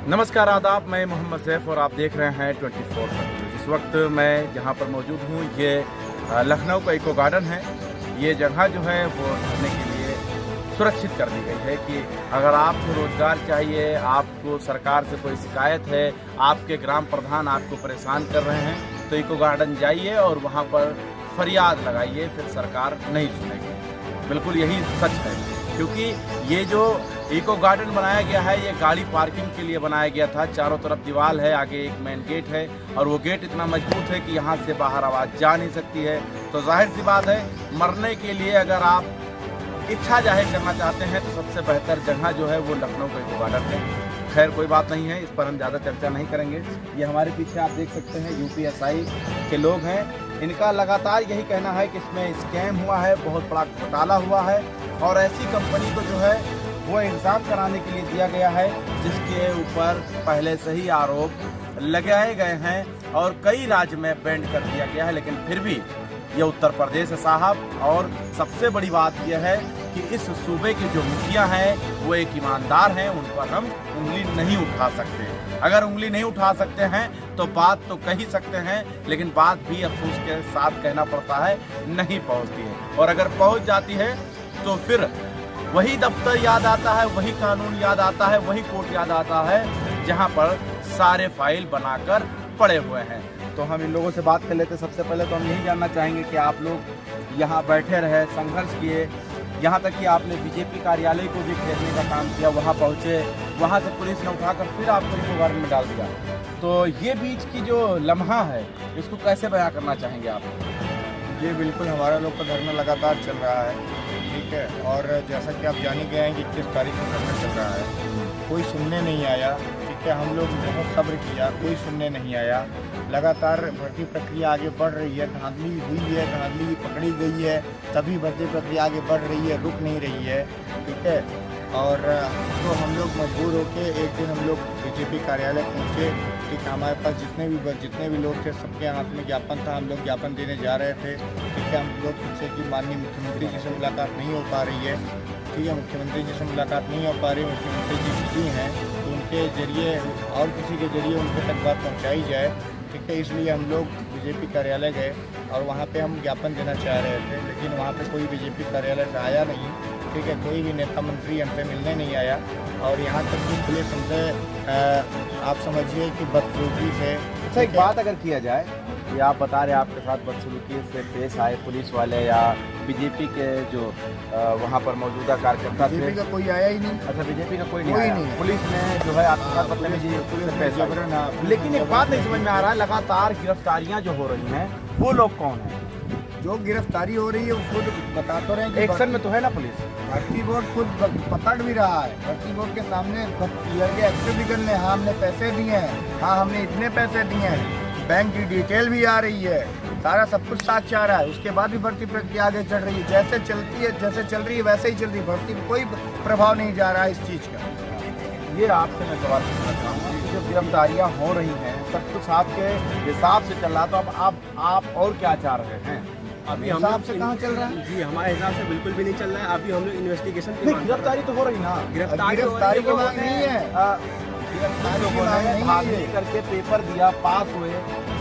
नमस्कार आदाब, मैं मोहम्मद सैफ और आप देख रहे हैं 24 न्यूज़। इस वक्त मैं जहां पर मौजूद हूं ये लखनऊ का इको गार्डन है। ये जगह जो है वो रहने के लिए सुरक्षित कर दी गई है कि अगर आपको रोज़गार चाहिए, आपको सरकार से कोई शिकायत है, आपके ग्राम प्रधान आपको परेशान कर रहे हैं तो इको गार्डन जाइए और वहाँ पर फरियाद लगाइए, फिर सरकार नहीं सुनेगी। बिल्कुल यही सच है, क्योंकि ये जो इको गार्डन बनाया गया है ये गाड़ी पार्किंग के लिए बनाया गया था। चारों तरफ दीवार है, आगे एक मेन गेट है और वो गेट इतना मजबूत है कि यहाँ से बाहर आवाज़ जा नहीं सकती है। तो जाहिर सी बात है, मरने के लिए अगर आप इच्छा जाहिर करना चाहते हैं तो सबसे बेहतर जगह जो है वो लखनऊ का इको गार्डन है। खैर कोई बात नहीं है, इस पर हम ज़्यादा चर्चा नहीं करेंगे। ये हमारे पीछे आप देख सकते हैं यूपीएसआई के लोग हैं। इनका लगातार यही कहना है कि इसमें स्कैम हुआ है, बहुत बड़ा घोटाला हुआ है और ऐसी कंपनी को जो है वो एग्ज़ाम कराने के लिए दिया गया है जिसके ऊपर पहले से ही आरोप लगाए गए हैं और कई राज्य में बैंड कर दिया गया है। लेकिन फिर भी ये उत्तर प्रदेश है साहब, और सबसे बड़ी बात यह है कि इस सूबे के जो मुखिया हैं वो एक ईमानदार हैं, उन पर हम उंगली नहीं उठा सकते। अगर उंगली नहीं उठा सकते हैं तो बात तो कह ही सकते हैं, लेकिन बात भी अफसोस के साथ कहना पड़ता है नहीं पहुंचती है। और अगर पहुंच जाती है तो फिर वही दफ्तर याद आता है, वही कानून याद आता है, वही कोर्ट याद आता है जहां पर सारे फाइल बनाकर पड़े हुए हैं। तो हम इन लोगों से बात कर लेते। सबसे पहले तो हम यही जानना चाहेंगे कि आप लोग यहाँ बैठे रहे, संघर्ष किए, यहाँ तक कि आपने बीजेपी कार्यालय को भी घेरने का काम किया, वहाँ पहुँचे, वहाँ से पुलिस ने उठाकर फिर आपको इको गार्डन में डाल दिया। तो ये बीच की जो लम्हा है इसको कैसे बयां करना चाहेंगे आप? ये बिल्कुल हमारा लोग का धरना लगातार चल रहा है, ठीक है। और जैसा कि आप जान ही गए हैं कि 21 तारीख को धरना चल रहा है, कोई सुनने नहीं आया, ठीक है। हम लोग बहुत सब्र किया, कोई सुनने नहीं आया। लगातार भर्ती प्रक्रिया आगे बढ़ रही है, धांधली हुई है, धांधली पकड़ी गई है, तभी भर्ती प्रक्रिया आगे बढ़ रही है, रुक नहीं रही है, ठीक है। और तो हम लोग मजबूर होकर एक दिन हम लोग बीजेपी कार्यालय पहुँचे, ठीक है। हमारे पास जितने भी लोग थे सबके हाथ में ज्ञापन था, हम लोग ज्ञापन देने जा रहे थे, ठीक है। हम लोग सोचे कि माननीय मुख्यमंत्री जी से मुलाकात नहीं हो पा रही है, ठीक है। मुख्यमंत्री जी से मुलाकात नहीं हो पा रही, मुख्यमंत्री जी बिजी हैं, तो उनके जरिए और किसी के जरिए उनके तक बात पहुँचाई जाए, ठीक है। इसलिए हम लोग बीजेपी कार्यालय गए और वहाँ पे हम ज्ञापन देना चाह रहे थे, लेकिन वहाँ पे कोई बीजेपी कार्यालय से आया नहीं, ठीक है। कोई भी नेता मंत्री हमसे मिलने नहीं आया और यहाँ तक कि पुलिस हमसे आप समझिए कि बदसलूकी से। अच्छा, एक बात अगर किया जाए कि आप बता रहे आपके साथ बदसलूकी से पेश आए पुलिस वाले या बीजेपी के जो वहाँ पर मौजूदा कार्यकर्ता थे? बीजेपी का कोई आया ही नहीं। अच्छा, बीजेपी का कोई नहीं आया। पुलिस ने जो है आपके साथ बदतमीजी से पेश आई। लेकिन एक बात नहीं समझ में आ रहा है, लगातार गिरफ्तारियाँ जो हो रही हैं वो लोग कौन हैं? जो गिरफ्तारी हो रही है वो खुद बता तो रहे हैं, एक्शन में तो है ना पुलिस। भर्ती बोर्ड खुद पकड़ भी रहा है, भर्ती बोर्ड के सामने लड़के एक्शन भी कर ले, हाँ हमने पैसे दिए हैं, हाँ हमने इतने पैसे दिए हैं, बैंक की डिटेल भी आ रही है, सारा सब कुछ साथ आ रहा है। उसके बाद भी भर्ती प्रक्रिया आगे चल रही है, जैसे चलती है, जैसे चल रही है वैसे ही चल रही है। भर्ती में कोई प्रभाव नहीं जा रहा है इस चीज़ का। ये आपसे मैं सवाल पूछना चाहूँगा कि जो गिरफ्तारियाँ हो रही हैं सब कुछ आपके हिसाब से चल रहा, तो अब आप और क्या चाह रहे हैं? अभी हिसाब से कहाँ चल रहा है? जी, हमारे हिसाब से बिल्कुल भी नहीं चल रहा है। अभी हम लोग इन्वेस्टिगेशन गिरफ्तारी तो हो रही ना, गिरफ्तारी की मांग नहीं है। गिरफ्तारी लोगों ने भागने करके पेपर दिया, पास हुए,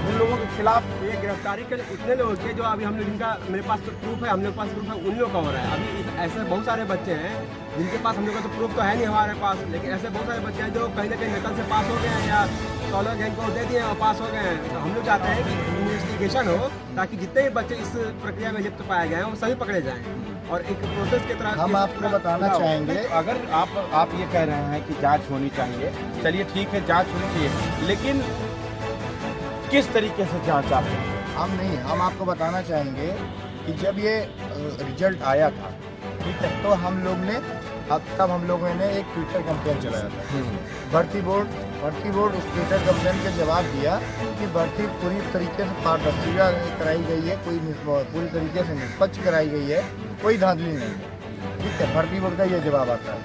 उन लोगों के खिलाफ ये गिरफ्तारी के इतने लोग थे जो अभी हम लोग जिनका मेरे पास तो प्रूफ है, हम लोग के पास प्रूफ है, उन लोग का हो रहा है। अभी ऐसे बहुत सारे बच्चे हैं जिनके पास हम लोग का तो प्रूफ तो है नहीं हमारे पास, लेकिन ऐसे बहुत सारे बच्चे हैं जो कहीं ना कहीं नकल से पास हो गए हैं या सोलर गैंग को दे दिए और पास हो गए हैं। तो हम लोग चाहते हैं कि इन्वेस्टिगेशन हो ताकि जितने भी बच्चे इस प्रक्रिया में लिप्त पाए गए हैं वो सभी पकड़े जाएँ और एक प्रोसेस की तरह। हम आपको बताना चाहेंगे, अगर आप ये कह रहे हैं कि जांच होनी चाहिए, चलिए ठीक है जांच होनी चाहिए, लेकिन किस तरीके से जांच आप? हम आपको बताना चाहेंगे कि जब ये रिजल्ट आया था, ठीक है, तो हम लोग ने तब हम लोगों ने एक ट्विटर कैंपेन चलाया था। भर्ती बोर्ड उस ट्विटर कैंपेन के जवाब दिया कि भर्ती पूरी तरीके से पारदर्शिता कराई गई है, पूरी तरीके से निष्पक्ष कराई गई है, कोई धांधली नहीं है, ठीक है। भर्ती बोर्ड का ये जवाब आता है।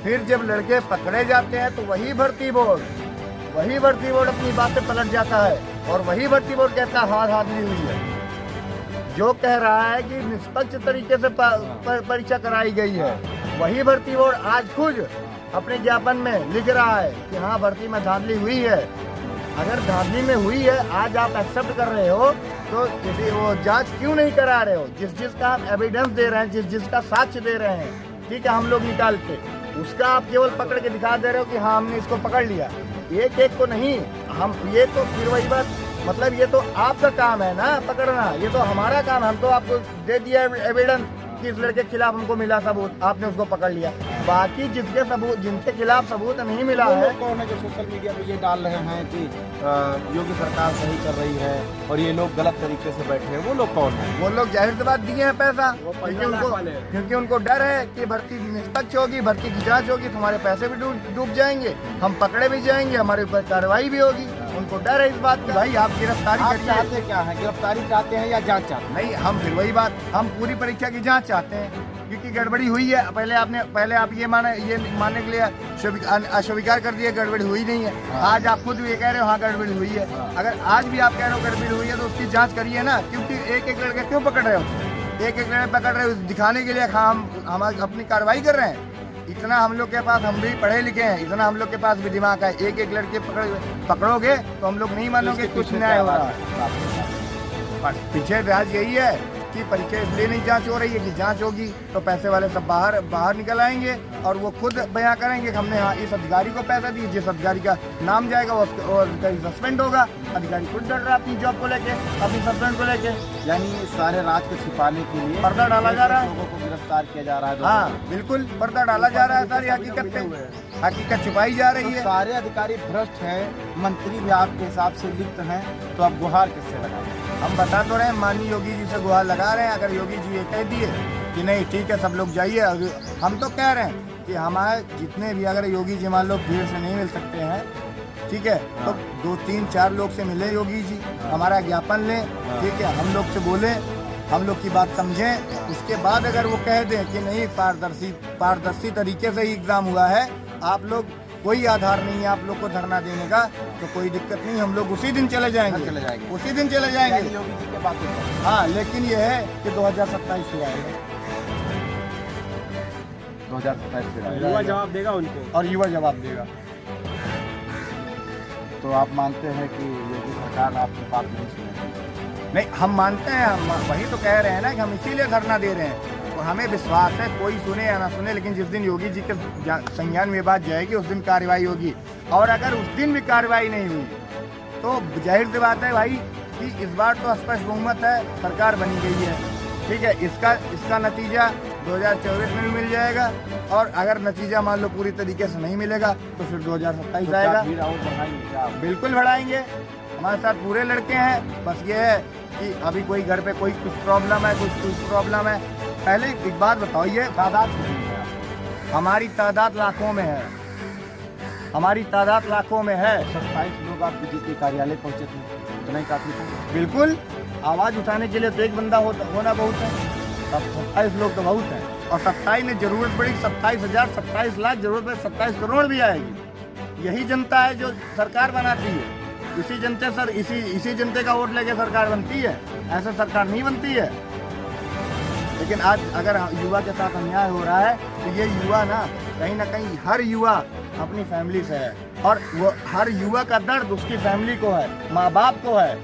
फिर जब लड़के पकड़े जाते हैं तो वही भर्ती बोर्ड अपनी बात से पलट जाता है और वही भर्ती बोर्ड कहता है हाँ धांधली हुई है। जो कह रहा है कि निष्पक्ष तरीके से परीक्षा कराई गई है, वही भर्ती बोर्ड आज खुद अपने ज्ञापन में लिख रहा है कि हाँ भर्ती में धांधली हुई है। अगर धांधली में हुई है, आज आप एक्सेप्ट कर रहे हो, तो वो जांच क्यों नहीं करा रहे हो? जिसका आप एविडेंस दे रहे हैं, जिसका साक्ष्य दे रहे हैं, ठीक है, हम लोग निकाल के, उसका आप केवल पकड़ के दिखा दे रहे हो कि हाँ हमने इसको पकड़ लिया। एक एक को नहीं, हम ये तो फिर वही बात, मतलब ये तो आपका काम है ना पकड़ना, ये तो हमारा काम है। हम तो आपको दे दिया एविडेंस कि इस लड़के के खिलाफ हमको मिला सबूत, आपने उसको पकड़ लिया। बाकी जिसके सबूत, जिनके खिलाफ सबूत नहीं मिला है, कौन है जो सोशल मीडिया पे ये डाल रहे हैं कि योगी सरकार सही कर रही है और ये लोग गलत तरीके से बैठे हैं, वो लोग कौन है? वो लोग जाहिर सी बात दिए हैं पैसा, क्योंकि उनको डर है कि भर्ती निष्पक्ष होगी, भर्ती की जांच होगी, तुम्हारे पैसे भी डूब जाएंगे, हम पकड़े भी जाएंगे, हमारे ऊपर कार्रवाई भी होगी। उनको डर है इस बात का। भाई आप गिरफ्तारी चाहते क्या है? गिरफ्तारी चाहते हैं या जांच चाहते हैं? नहीं, हम फिर वही बात, हम पूरी परीक्षा की जांच चाहते हैं, क्योंकि गड़बड़ी हुई है। पहले आप ये मानने के लिए अस्वीकार कर दिया गड़बड़ी हुई नहीं है। आज आप खुद ये कह रहे हो हाँ गड़बड़ी हुई है। अगर आज भी आप कह रहे हो गड़बड़ी हुई है तो उसकी जांच करिए ना, क्योंकि एक एक लड़के क्यों पकड़ रहे हो? एक एक लड़के पकड़ रहे हो दिखाने के लिए हम अपनी कार्रवाई कर रहे हैं। इतना हम लोग के पास, हम भी पढ़े लिखे हैं, इतना हम लोग के पास भी दिमाग है। एक एक लड़के पकड़ोगे तो हम लोग नहीं मानोगे कुछ न्याय हो रहा है। पीछे राज यही है कि परीक्षा इसलिए नहीं जांच हो रही है कि जांच होगी तो पैसे वाले सब बाहर निकल आएंगे और वो खुद बयां करेंगे कि हमने हाँ इस अधिकारी को पैसा दिया, जिस अधिकारी का नाम जाएगा वो अधिकारी सस्पेंड होगा। अधिकारी खुद डर रहा है अपनी जॉब को लेके, अपनी सस्पेंड को लेके। यानी सारे राज को छिपाने के लिए पर्दा डाला जा रहा है, लोगों को गिरफ्तार किया जा रहा है। हाँ बिल्कुल, पर्दा डाला जा रहा है, सारी हकीकत छुपाई जा रही है। सारे अधिकारी भ्रष्ट हैं, मंत्री भी आपके हिसाब से लिप्त हैं, तो आप गुहार किससे लगाएंगे? हम बता तो रहे हैं, माननीय योगी जी से गुहार लगा रहे हैं। अगर योगी जी ये कह दिए कि नहीं ठीक है सब लोग जाइए, हम तो कह रहे हैं कि हमारे जितने भी, अगर योगी जी मान लो भीड़ से नहीं मिल सकते हैं, ठीक है, तो 2 3 4 लोग से मिले योगी जी, हमारा ज्ञापन लें, ठीक है, हम लोग से बोले, हम लोग की बात समझें। उसके बाद अगर वो कह दें कि नहीं पारदर्शी तरीके से ही एग्जाम हुआ है, आप लोग कोई आधार नहीं है आप लोग को धरना देने का, तो कोई दिक्कत नहीं, हम लोग उसी दिन चले जाएंगे, उसी दिन चले जाएंगे। योगी जी के बात हाँ, लेकिन ये है कि 2027 से आएगा, 2027 से युवा जवाब देगा उनको, और युवा जवाब देगा। तो आप मानते हैं कि योगी सरकार आपकी बात नहीं सुनेगी? नहीं, हम मानते हैं, हम वही तो कह रहे हैं ना कि हम इसीलिए धरना दे रहे हैं। तो हमें विश्वास है, कोई सुने या ना सुने, लेकिन जिस दिन योगी जी के संज्ञान में बात जाएगी उस दिन कार्रवाई होगी। और अगर उस दिन भी कार्रवाई नहीं हुई तो जाहिर सी बात है भाई कि इस बार तो स्पष्ट बहुमत है, सरकार बनी गई है, ठीक है। इसका नतीजा 2024 में भी मिल जाएगा, और अगर नतीजा मान लो पूरी तरीके से नहीं मिलेगा तो फिर 2027 आएगा। बिल्कुल बढ़ाएंगे, हमारे साथ पूरे लड़के हैं। बस ये है कि अभी कोई घर पे कोई कुछ प्रॉब्लम है, कुछ प्रॉब्लम है। पहले एक बात बताओ, ये तादाद कितनी है? हमारी तादाद लाखों में है, हमारी तादाद लाखों में है। 27 लोग आप बीजेपी कार्यालय पहुंचे थे, उतना ही काफी था? बिल्कुल, आवाज उठाने के लिए तो एक बंदा होना बहुत है, 27 लोग तो बहुत है। और 27 में जरूरत पड़ी 27,000, 27 लाख, जरूरत पड़े 27 करोड़ भी आएगी। यही जनता है जो सरकार बनाती है, इसी जनते का वोट लेके सरकार बनती है, ऐसे सरकार नहीं बनती है। लेकिन आज अगर युवा के साथ अन्याय हो रहा है तो ये युवा ना कहीं हर युवा अपनी फैमिली से है, और वो हर युवा का दर्द उसकी फैमिली को है, माँ बाप को है।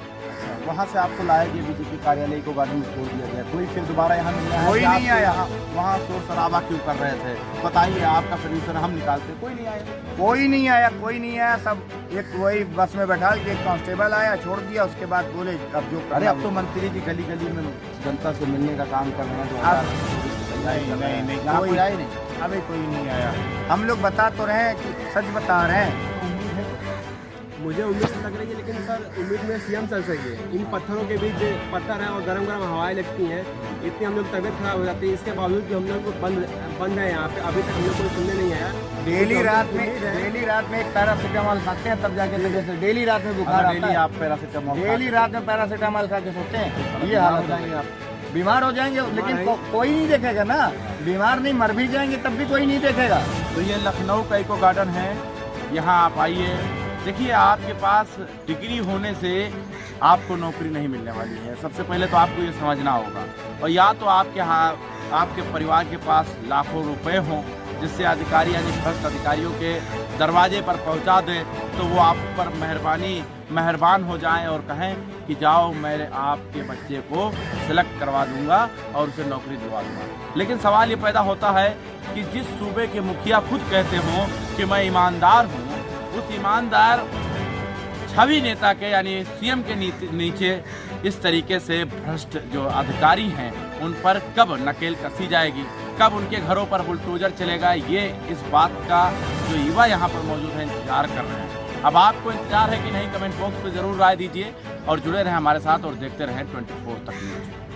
वहाँ से आपको लाया गया बीजेपी कार्यालय को, गाड़ी में छोड़ दिया गया, कोई फिर दोबारा यहाँ नहीं आया? कोई नहीं आया। वहाँ शोर शराबा क्यों कर रहे थे? बताइए, आपका सोल्यूशन हम निकालते। कोई नहीं आया, कोई नहीं आया। सब एक वही बस में बैठा के एक कांस्टेबल आया, छोड़ दिया, उसके बाद बोले अब जो। अरे अब तो मंत्री जी गली गली में जनता से मिलने का काम कर रहे हैं। नहीं, कोई आया नहीं, अभी कोई नहीं आया। हम लोग बता तो रहे हैं कि सच बता रहे हैं। मुझे उम्मीद लग रही है, लेकिन सर उम्मीद में सीएम सर से है। इन पत्थरों के बीच पत्थर है और गरम हवाएं लगती हैं, इतनी हम लोग तबीयत खराब हो जाती है। इसके बावजूद भी हम लोग बंद है यहाँ पे, अभी तक हम लोग कोई सुनने नहीं आया। डेली रात में एक पैरासीटामॉल खाते हैं, तब जाके लगे से डेली रात में बुखार आता है। डेली आप पैरासीटामॉल, डेली रात में पैरासीटामॉल खा के सोते हैं, ये हाल हो जाएंगे, आप बीमार हो जाएंगे। लेकिन कोई नहीं देखेगा ना, बीमार नहीं, मर भी जाएंगे तब भी कोई नहीं देखेगा। तो ये लखनऊ का इको गार्डन है, यहाँ आप आइए, देखिए आपके पास डिग्री होने से आपको नौकरी नहीं मिलने वाली है। सबसे पहले तो आपको ये समझना होगा, और या तो आपके परिवार के पास लाखों रुपए हों जिससे अधिकारी यानी भ्रष्ट अधिकारियों के दरवाजे पर पहुंचा दें, तो वो आप पर मेहरबान हो जाएं और कहें कि जाओ मैं आपके बच्चे को सिलेक्ट करवा दूंगा और उसे नौकरी दिलवा दूंगा। लेकिन सवाल ये पैदा होता है कि जिस सूबे के मुखिया खुद कहते हों कि मैं ईमानदार हूँ, उस ईमानदार छवि नेता के यानी सीएम के नीचे इस तरीके से भ्रष्ट जो अधिकारी हैं उन पर कब नकेल कसी जाएगी, कब उनके घरों पर बुलडोजर चलेगा, ये इस बात का जो युवा यहाँ पर मौजूद है इंतजार कर रहे हैं। अब आपको इंतजार है कि नहीं, कमेंट बॉक्स में ज़रूर राय दीजिए और जुड़े रहें हमारे साथ और देखते रहें 24 तक न्यूज़।